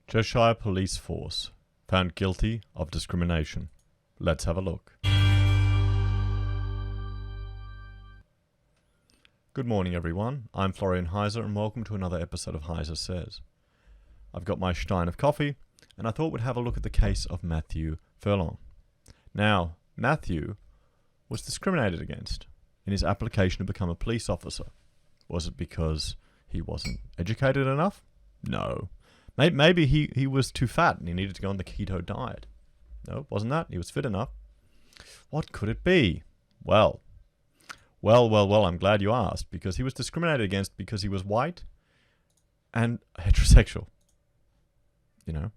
Cheshire Police Force found guilty of discrimination. Let's have a look. Good morning, everyone. I'm Florian Heiser, and welcome to another episode of Heiser Says. I've got my stein of coffee, and I thought we'd have a look at the case of Matthew Furlong. Now, Matthew was discriminated against in his application to become a police officer. Was it because he wasn't educated enough? No. Maybe he was too fat and he needed to go on the keto diet. No, wasn't that. He was fit enough. What could it be? Well, I'm glad you asked, because he was discriminated against because he was white and heterosexual. You know,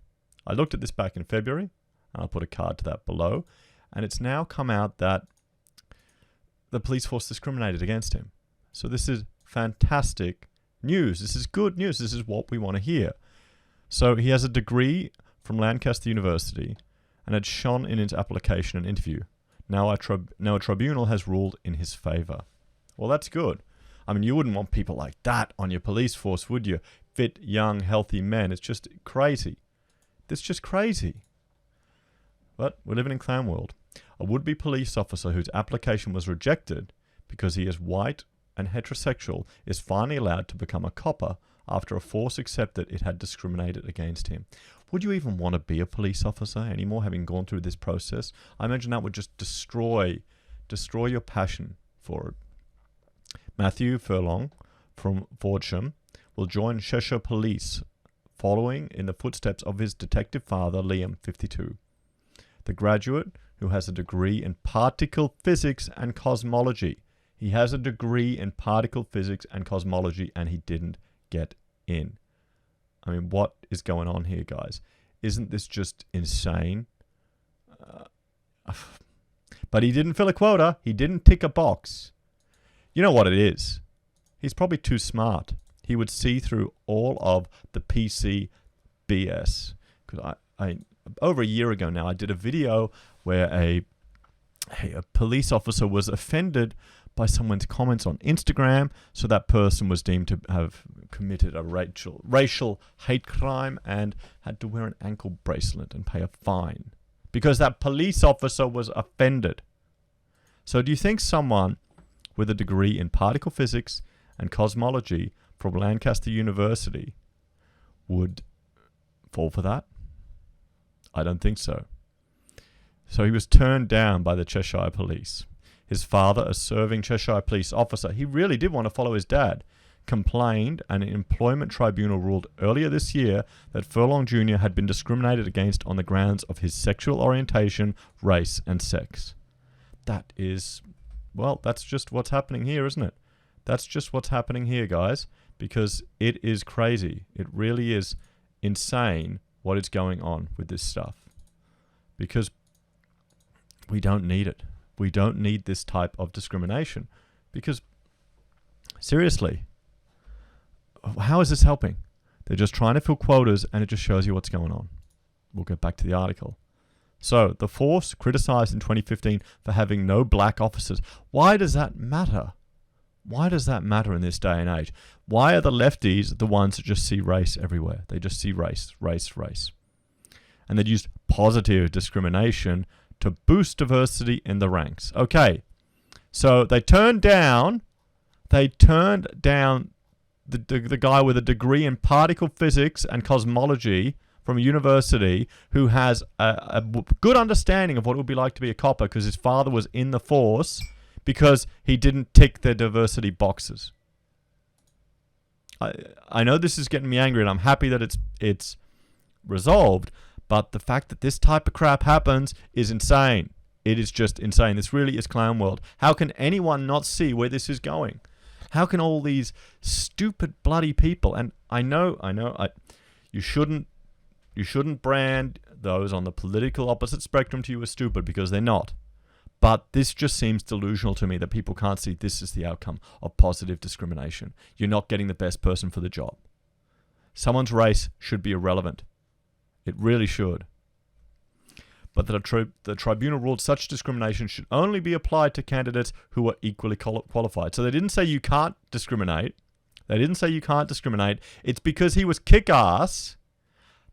I looked at this back in February, and I'll put a card to that below, and it's now come out that the police force discriminated against him. So this is fantastic news. This is good news. This is what we want to hear. So he has a degree from Lancaster University and had shone in his application and interview. Now a tribunal has ruled in his favour. Well, that's good. I mean, you wouldn't want people like that on your police force, would you? Fit, young, healthy men. It's just crazy. It's just crazy. But we're living in clown world. A would-be police officer whose application was rejected because he is white and heterosexual is finally allowed to become a copper after a force accepted it had discriminated against him. Would you even want to be a police officer anymore, having gone through this process? I imagine that would just destroy your passion for it. Matthew Furlong from Fordsham will join Cheshire Police, following in the footsteps of his detective father, Liam, 52. The graduate, who has a degree in particle physics and cosmology. He has a degree in particle physics and cosmology, and he didn't get in. I mean, what is going on here, guys? Isn't this just insane? But he didn't fill a quota. He didn't tick a box. You know what it is? He's probably too smart. He would see through all of the PC BS. Because I over a year ago now, I did a video where a police officer was offended by someone's comments on Instagram, so that person was deemed to have committed a racial hate crime and had to wear an ankle bracelet and pay a fine because that police officer was offended. So do you think someone with a degree in particle physics and cosmology from Lancaster University would fall for that? I don't think so. So he was turned down by the Cheshire Police. His father, a serving Cheshire Police officer, he really did want to follow his dad, complained, and an employment tribunal ruled earlier this year that Furlong Jr. had been discriminated against on the grounds of his sexual orientation, race, and sex. That is, well, that's just what's happening here, isn't it? That's just what's happening here, guys, because it is crazy. It really is insane what is going on with this stuff, because we don't need it. We don't need this type of discrimination, because seriously, how is this helping? They're just trying to fill quotas, and it just shows you what's going on. We'll get back to the article. So the force criticized in 2015 for having no black officers. Why does that matter? Why does that matter in this day and age? Why are the lefties the ones that just see race everywhere? They just see race. And they'd use positive discrimination to boost diversity in the ranks. Okay, so they turned down the guy with a degree in particle physics and cosmology from a university who has a good understanding of what it would be like to be a copper because his father was in the force, because he didn't tick their diversity boxes. I know this is getting me angry, and I'm happy that it's resolved, but the fact that this type of crap happens is insane. It is just insane. This really is clown world. How can anyone not see where this is going? How can all these stupid bloody people, and I know, you shouldn't brand those on the political opposite spectrum to you as stupid, because they're not. But this just seems delusional to me that people can't see this is the outcome of positive discrimination. You're not getting the best person for the job. Someone's race should be irrelevant. It really should. But the tribunal ruled such discrimination should only be applied to candidates who are equally qualified. So they didn't say you can't discriminate. It's because he was kick-ass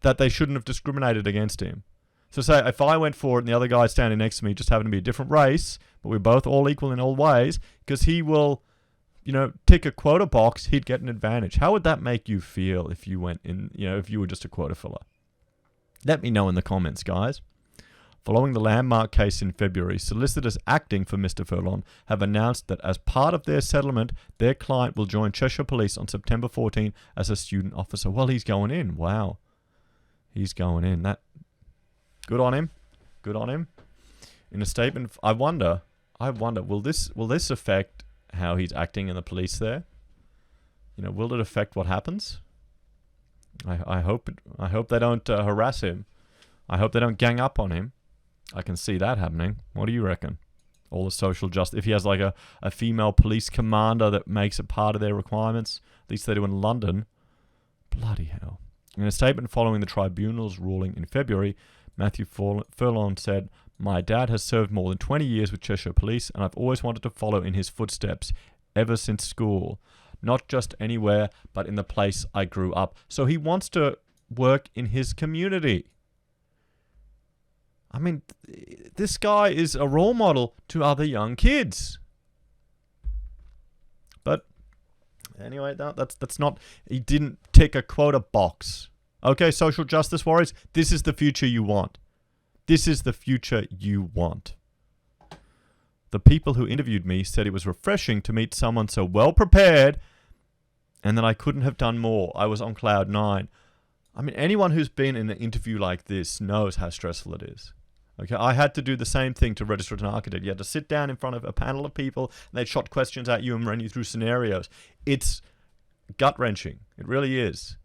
that they shouldn't have discriminated against him. So say if I went forward and the other guy standing next to me just happened to be a different race, but we're both all equal in all ways, because he will, tick a quota box, he'd get an advantage. How would that make you feel if you went in, if you were just a quota filler? Let me know in the comments, guys. Following the landmark case in February, solicitors acting for Mr. Furlong have announced that as part of their settlement, their client will join Cheshire Police on September 14 as a student officer. Well, he's going in. Wow. He's going in. Good on him. Good on him. In a statement, I wonder, will this affect how he's acting in the police there? Will it affect what happens? I hope they don't harass him. I hope they don't gang up on him. I can see that happening. What do you reckon? All the social justice. If he has like a female police commander that makes it part of their requirements, at least they do in London. Bloody hell. In a statement following the tribunal's ruling in February, Matthew Furlong said, "My dad has served more than 20 years with Cheshire Police, and I've always wanted to follow in his footsteps ever since school. Not just anywhere, but in the place I grew up." So he wants to work in his community. I mean, this guy is a role model to other young kids. But anyway, that's not... He didn't tick a quota box. Okay, social justice warriors, this is the future you want. This is the future you want. The people who interviewed me said it was refreshing to meet someone so well prepared and that I couldn't have done more. I was on cloud 9. I mean, anyone who's been in an interview like this knows how stressful it is. Okay, I had to do the same thing to register as an architect. You had to sit down in front of a panel of people, and they shot questions at you and ran you through scenarios. It's gut-wrenching. It really is.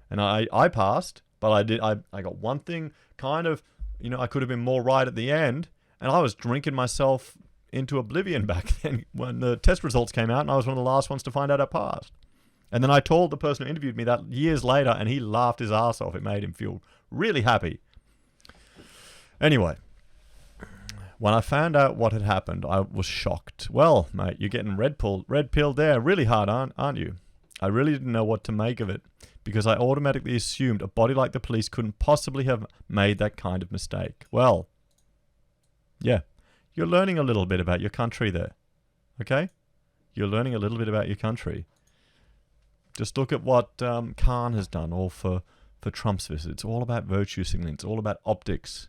And I passed, but I got one thing kind of, I could have been more right at the end, and I was drinking myself into oblivion back then when the test results came out, and I was one of the last ones to find out I passed. And then I told the person who interviewed me that years later, and he laughed his ass off. It made him feel really happy. Anyway, when I found out what had happened, I was shocked. Well, mate, you're getting red pilled there really hard, aren't you? I really didn't know what to make of it, because I automatically assumed a body like the police couldn't possibly have made that kind of mistake. Well, yeah, you're learning a little bit about your country there, okay? You're learning a little bit about your country. Just look at what Khan has done all for Trump's visit. It's all about virtue signaling. It's all about optics.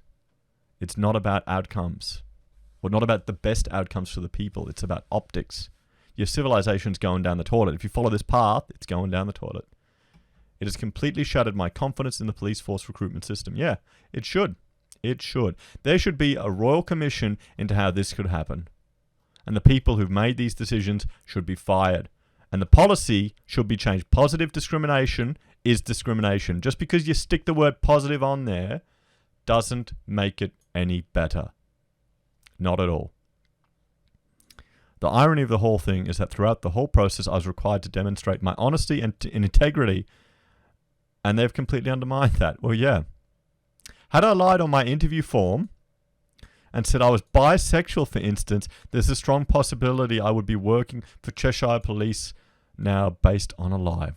It's not about outcomes. Or not about the best outcomes for the people. It's about optics. Your civilization's going down the toilet. If you follow this path, it's going down the toilet. It has completely shattered my confidence in the police force recruitment system. Yeah, it should. It should. There should be a royal commission into how this could happen. And the people who've made these decisions should be fired. And the policy should be changed. Positive discrimination is discrimination. Just because you stick the word positive on there doesn't make it any better. Not at all. The irony of the whole thing is that throughout the whole process, I was required to demonstrate my honesty and integrity, and they've completely undermined that. Well, yeah. Had I lied on my interview form and said I was bisexual, for instance, there's a strong possibility I would be working for Cheshire Police now based on a lie.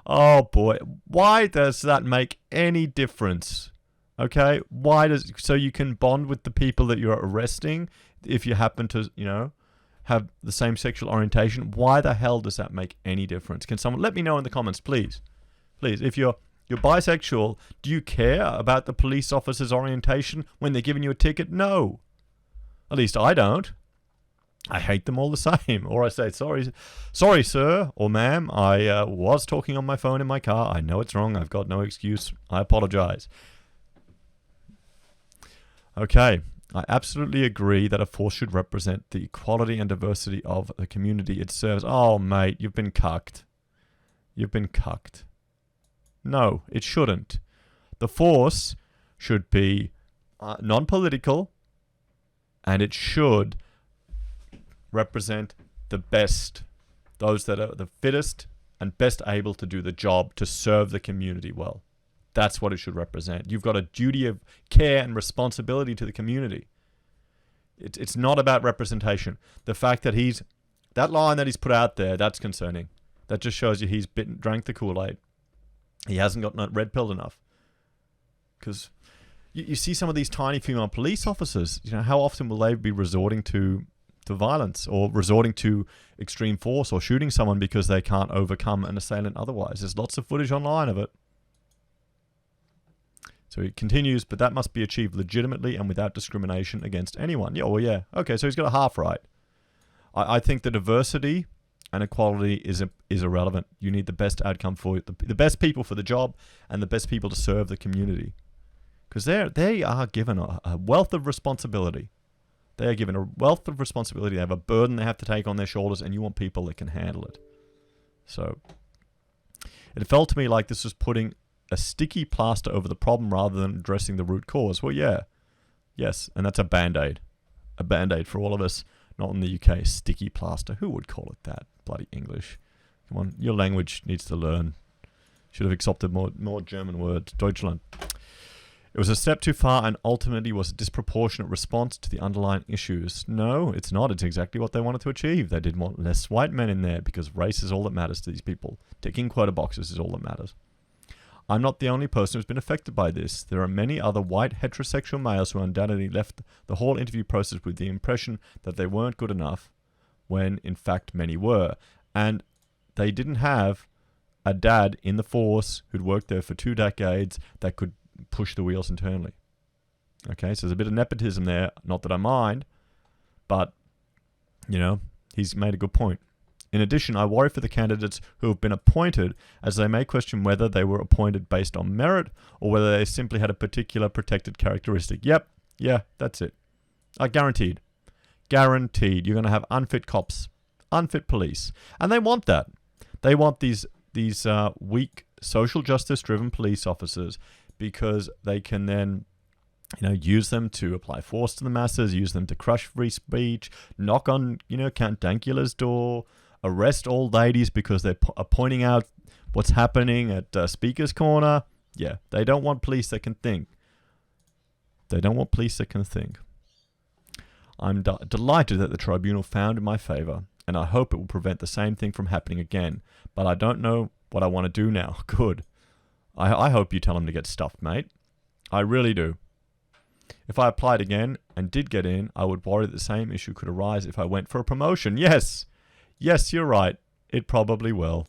Oh boy, why does that make any difference? Okay, so you can bond with the people that you're arresting if you happen to, have the same sexual orientation. Why the hell does that make any difference? Can someone let me know in the comments, please? Please, if you're bisexual, do you care about the police officer's orientation when they're giving you a ticket? No. At least I don't. I hate them all the same. Or I say, sorry, sir or ma'am, I was talking on my phone in my car. I know it's wrong. I've got no excuse. I apologize. Okay. I absolutely agree that a force should represent the equality and diversity of the community it serves. Oh, mate, you've been cucked. You've been cucked. No, it shouldn't. The force should be non-political, and it should represent the best, those that are the fittest and best able to do the job to serve the community well. That's what it should represent. You've got a duty of care and responsibility to the community. It's not about representation. The fact that that line that he's put out there, that's concerning. That just shows you he's drank the Kool-Aid. He hasn't got red-pilled enough. Because you see some of these tiny female police officers, how often will they be resorting to violence or resorting to extreme force or shooting someone because they can't overcome an assailant otherwise? There's lots of footage online of it. So he continues, but that must be achieved legitimately and without discrimination against anyone. Yeah, well, yeah. Okay, so he's got a half right. I think the diversity and equality is irrelevant. You need the best outcome for the best people for the job and the best people to serve the community. Because they are given a wealth of responsibility. They are given a wealth of responsibility. They have a burden they have to take on their shoulders, and you want people that can handle it. So it felt to me like this was putting a sticky plaster over the problem rather than addressing the root cause. Well, yeah. Yes, and that's a Band-Aid. A Band-Aid for all of us, not in the UK. Sticky plaster. Who would call it that? Bloody English. Come on, your language needs to learn. Should have accepted more German words. Deutschland. It was a step too far and ultimately was a disproportionate response to the underlying issues. No, it's not. It's exactly what they wanted to achieve. They didn't want less white men in there because race is all that matters to these people. Ticking quota boxes is all that matters. I'm not the only person who's been affected by this. There are many other white heterosexual males who undoubtedly left the whole interview process with the impression that they weren't good enough when in fact many were. And they didn't have a dad in the force who'd worked there for 2 decades that could push the wheels internally. Okay, so there's a bit of nepotism there. Not that I mind, but, he's made a good point. In addition, I worry for the candidates who have been appointed, as they may question whether they were appointed based on merit or whether they simply had a particular protected characteristic. Yep, yeah, that's it. Guaranteed. Guaranteed. You're going to have unfit cops, unfit police. And they want that. They want these weak, social justice-driven police officers because they can then use them to apply force to the masses, use them to crush free speech, knock on, Count Dankula's door, arrest old ladies because they're pointing out what's happening at Speaker's Corner. Yeah, they don't want police that can think. They don't want police that can think. I'm delighted that the tribunal found in my favour, and I hope it will prevent the same thing from happening again. But I don't know what I want to do now. Good. I hope you tell him to get stuffed, mate. I really do. If I applied again and did get in, I would worry that the same issue could arise if I went for a promotion. Yes. Yes, you're right. It probably will.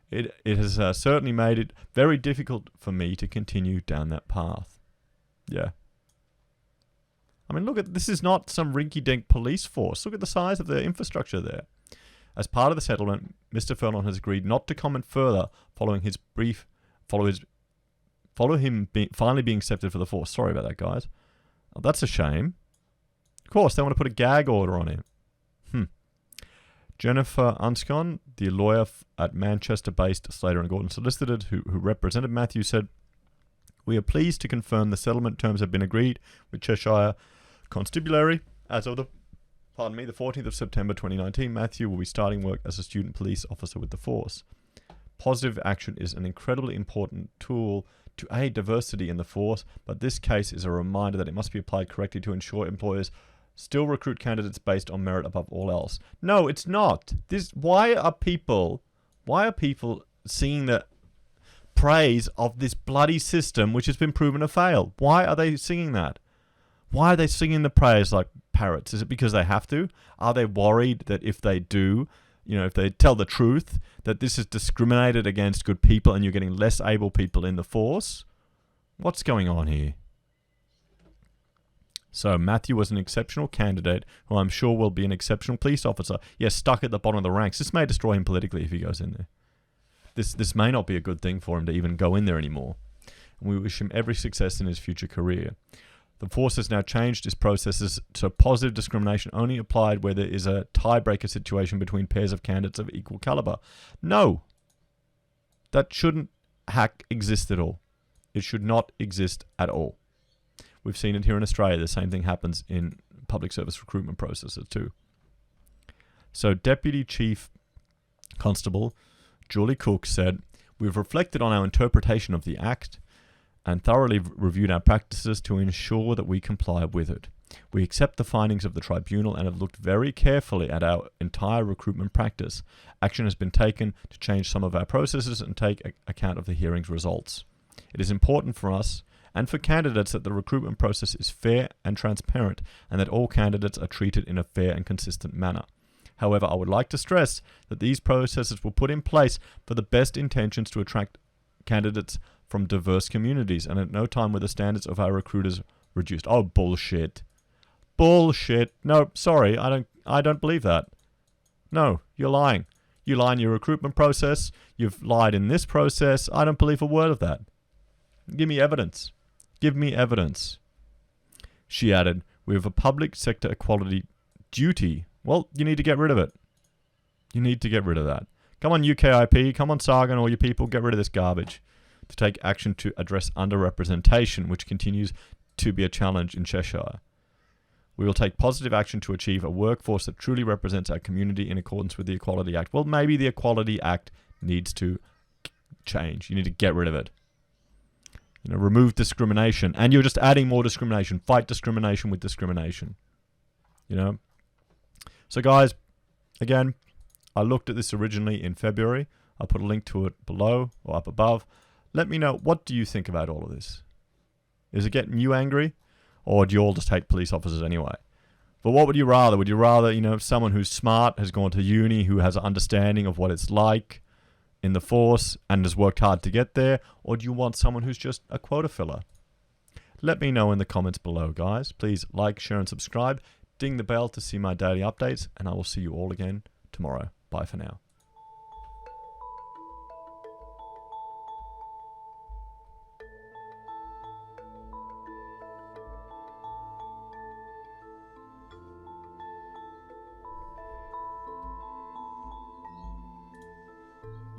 It has certainly made it very difficult for me to continue down that path. Yeah. I mean, look, this is not some rinky-dink police force. Look at the size of the infrastructure there. As part of the settlement, Mr. Furlong has agreed not to comment further following him finally being accepted for the force. Sorry about that, guys. Oh, that's a shame. Of course, they want to put a gag order on him. Jennifer Unscon, the lawyer at Manchester-based Slater & Gordon Solicitors, who represented Matthew, said, "We are pleased to confirm the settlement terms have been agreed with Cheshire Constabulary as of the 14th of September 2019. Matthew will be starting work as a student police officer with the force. Positive action is an incredibly important tool to aid diversity in the force, but this case is a reminder that it must be applied correctly to ensure employers still recruit candidates based on merit above all else." No, it's not. Why are people singing the praise of this bloody system which has been proven to fail? Why are they singing that? Why are they singing the praise like parrots? Is it because they have to? Are they worried that if they do, if they tell the truth, that this is discriminated against good people and you're getting less able people in the force? What's going on here? So Matthew was an exceptional candidate who I'm sure will be an exceptional police officer. Yes, stuck at the bottom of the ranks. This may destroy him politically if he goes in there. This may not be a good thing for him to even go in there anymore. And we wish him every success in his future career. The force has now changed its processes so positive discrimination only applied where there is a tiebreaker situation between pairs of candidates of equal caliber. No. That shouldn't exist at all. It should not exist at all. We've seen it here in Australia. The same thing happens in public service recruitment processes too. So Deputy Chief Constable Julie Cook said, "We've reflected on our interpretation of the Act and thoroughly reviewed our practices to ensure that we comply with it. We accept the findings of the tribunal and have looked very carefully at our entire recruitment practice. Action has been taken to change some of our processes and take account of the hearing's results. It is important for us and for candidates that the recruitment process is fair and transparent and that all candidates are treated in a fair and consistent manner. However, I would like to stress that these processes were put in place for the best intentions to attract candidates from diverse communities, and at no time were the standards of our recruiters reduced. Oh, bullshit. Bullshit. No, sorry, I don't believe that. No, you're lying. You lie in your recruitment process. You've lied in this process. I don't believe a word of that. Give me evidence. Give me evidence. She added, we have a public sector equality duty. Well, you need to get rid of it. You need to get rid of that. Come on, UKIP. Come on, Saga and all you people. Get rid of this garbage. To take action to address underrepresentation, which continues to be a challenge in Cheshire. We will take positive action to achieve a workforce that truly represents our community in accordance with the Equality Act. Well, maybe the Equality Act needs to change. You need to get rid of it. Remove discrimination. And you're just adding more discrimination. Fight discrimination with discrimination. So guys, again, I looked at this originally in February. I'll put a link to it below or up above. Let me know, what do you think about all of this? Is it getting you angry? Or do you all just hate police officers anyway? But what would you rather? Would you rather, someone who's smart, has gone to uni, who has an understanding of what it's like in the force and has worked hard to get there? Or do you want someone who's just a quota filler? Let me know in the comments below, guys. Please like, share, and subscribe. Ding the bell to see my daily updates, and I will see you all again tomorrow. Bye for now.